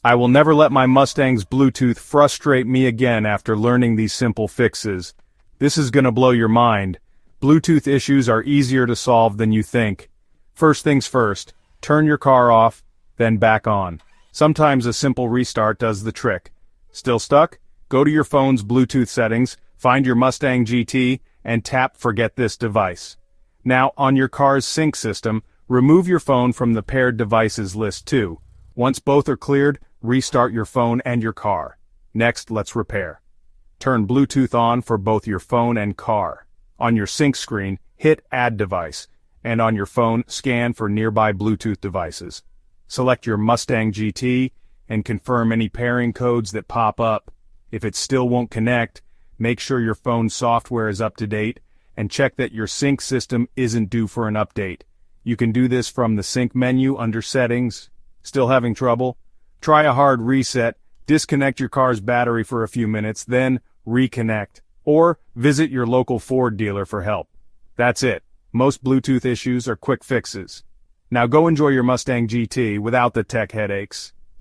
I will never let my Mustang's Bluetooth frustrate me again after learning these simple fixes. This is gonna blow your mind. Bluetooth issues are easier to solve than you think. First things first, turn your car off, then back on. Sometimes a simple restart does the trick. Still stuck? Go to your phone's Bluetooth settings, find your Mustang GT, and tap Forget This Device. Now, on your car's sync system, remove your phone from the paired devices list too. Once both are cleared, restart your phone and your car. Next, let's repair. Turn Bluetooth on for both your phone and car. On your sync screen, hit Add Device, and on your phone, scan for nearby Bluetooth devices. Select your Mustang GT, and confirm any pairing codes that pop up. If it still won't connect, make sure your phone's software is up to date, and check that your sync system isn't due for an update. You can do this from the sync menu under Settings. Still having trouble? Try a hard reset, disconnect your car's battery for a few minutes, then reconnect. Or visit your local Ford dealer for help. That's it. Most Bluetooth issues are quick fixes. Now go enjoy your Mustang GT without the tech headaches.